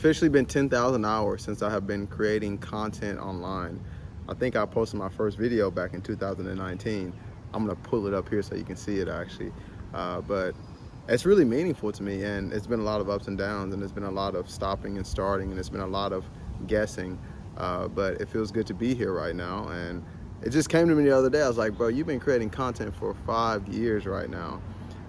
Officially been 10,000 hours since I have been creating content online. I think I posted my first video back in 2019. I'm gonna pull it up here so you can see it actually. But it's really meaningful to me, and it's been a lot of ups and downs, and it's been a lot of stopping and starting, and it's been a lot of guessing. But it feels good to be here right now. And it just came to me the other day. I was like, bro, you've been creating content for 5 years right now.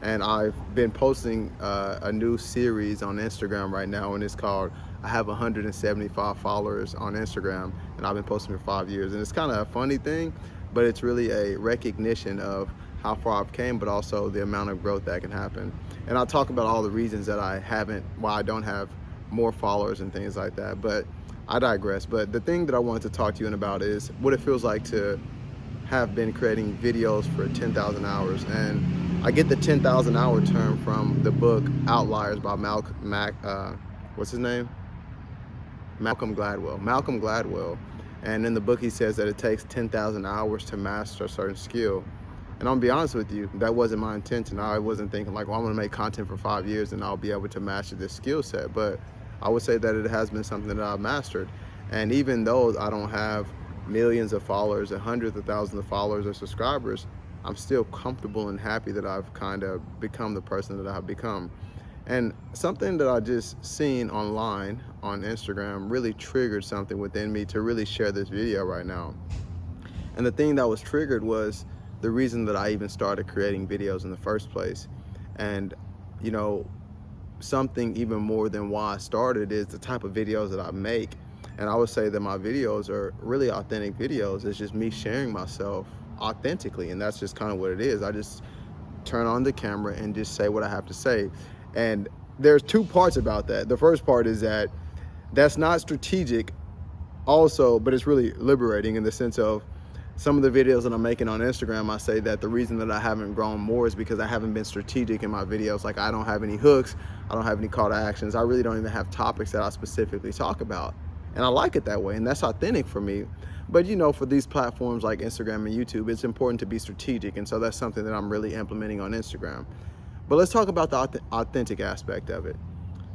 And I've been posting a new series on Instagram right now, and it's called I have 175 followers on Instagram, and I've been posting for 5 years. And it's kind of a funny thing, but it's really a recognition of how far I've came, but also the amount of growth that can happen. And I'll talk about all the reasons that why I don't have more followers and things like that, but I digress. But the thing that I wanted to talk to you about is what it feels like to have been creating videos for 10,000 hours. And I get the 10,000 hour term from the book Outliers by Malcolm Gladwell. And in the book he says that it takes 10,000 hours to master a certain skill. And I'm gonna be honest with you, that wasn't my intention. I wasn't thinking like, well, I'm gonna make content for 5 years and I'll be able to master this skill set. But I would say that it has been something that I've mastered. And even though I don't have millions of followers and hundreds of thousands of followers or subscribers, I'm still comfortable and happy that I've kind of become the person that I've become. And something that I just seen online on Instagram really triggered something within me to really share this video right now. And the thing that was triggered was the reason that I even started creating videos in the first place. And you know, something even more than why I started is the type of videos that I make. And I would say that my videos are really authentic videos. It's just me sharing myself authentically, and that's just kind of what it is. I just turn on the camera and just say what I have to say. And there's two parts about that. The first part is that that's not strategic also, but it's really liberating in the sense of some of the videos that I'm making on Instagram, I say that the reason that I haven't grown more is because I haven't been strategic in my videos. Like, I don't have any hooks, I don't have any call to actions, I really don't even have topics that I specifically talk about. And I like it that way, and that's authentic for me. But you know, for these platforms like Instagram and YouTube, it's important to be strategic, and so that's something that I'm really implementing on Instagram. But let's talk about the authentic aspect of it.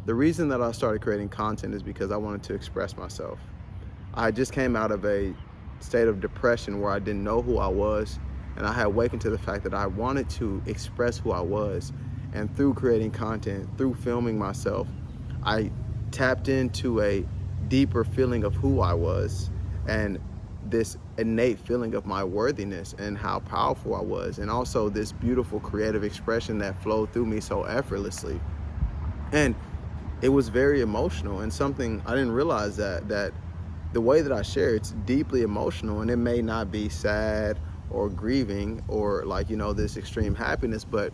The reason that I started creating content is because I wanted to express myself. I just came out of a state of depression where I didn't know who I was, and I had awakened to the fact that I wanted to express who I was. And through creating content, through filming myself, I tapped into a deeper feeling of who I was and this innate feeling of my worthiness and how powerful I was, and also this beautiful creative expression that flowed through me so effortlessly. And it was very emotional, and something I didn't realize that the way that I share, it's deeply emotional, and it may not be sad or grieving or like, you know, this extreme happiness, but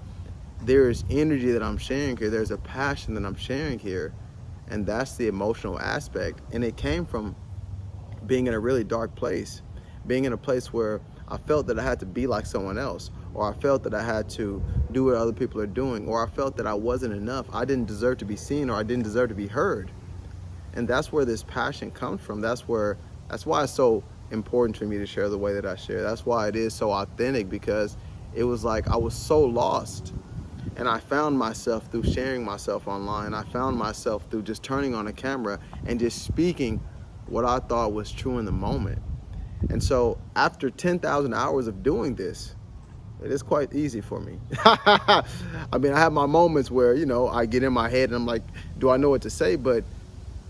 there's energy that I'm sharing here. There's a passion that I'm sharing here, and that's the emotional aspect. And it came from being in a really dark place, being in a place where I felt that I had to be like someone else, or I felt that I had to do what other people are doing, or I felt that I wasn't enough. I didn't deserve to be seen, or I didn't deserve to be heard. And that's where this passion comes from. That's why it's so important for me to share the way that I share. That's why it is so authentic, because it was like I was so lost. And I found myself through sharing myself online. I found myself through just turning on a camera and just speaking what I thought was true in the moment. And so after 10,000 hours of doing this, it is quite easy for me. I mean, I have my moments where, you know, I get in my head and I'm like, do I know what to say? But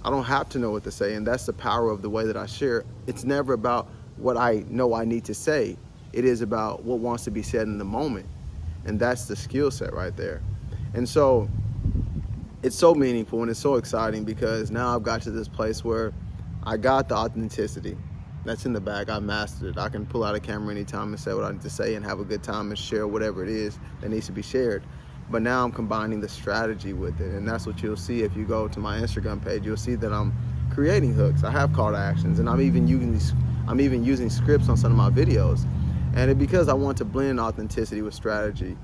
I don't have to know what to say. And that's the power of the way that I share. It's never about what I know I need to say. It is about what wants to be said in the moment. And that's the skill set right there. And so it's so meaningful and it's so exciting, because now I've got to this place where I got the authenticity. That's in the bag. I mastered it. I can pull out a camera anytime and say what I need to say and have a good time and share whatever it is that needs to be shared. But now I'm combining the strategy with it, and that's what you'll see if you go to my Instagram page. You'll see that I'm creating hooks. I have call to actions, and I'm even using scripts on some of my videos. And because I want to blend authenticity with strategy.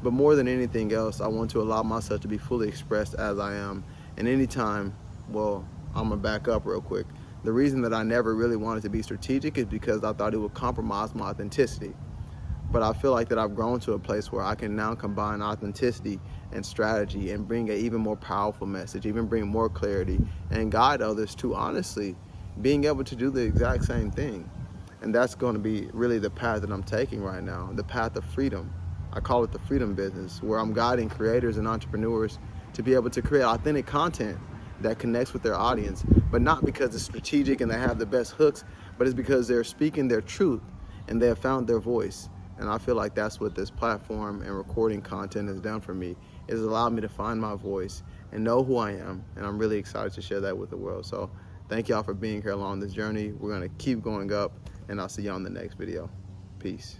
But more than anything else, I want to allow myself to be fully expressed as I am. And anytime, well, I'm gonna back up real quick. The reason that I never really wanted to be strategic is because I thought it would compromise my authenticity. But I feel like that I've grown to a place where I can now combine authenticity and strategy and bring an even more powerful message, even bring more clarity and guide others to honestly being able to do the exact same thing. And that's going to be really the path that I'm taking right now, the path of freedom. I call it the freedom business, where I'm guiding creators and entrepreneurs to be able to create authentic content that connects with their audience, but not because it's strategic and they have the best hooks, but it's because they're speaking their truth and they have found their voice. And I feel like that's what this platform and recording content has done for me, is allowed me to find my voice and know who I am. And I'm really excited to share that with the world. So thank y'all for being here along this journey. We're going to keep going up, and I'll see you on the next video. Peace.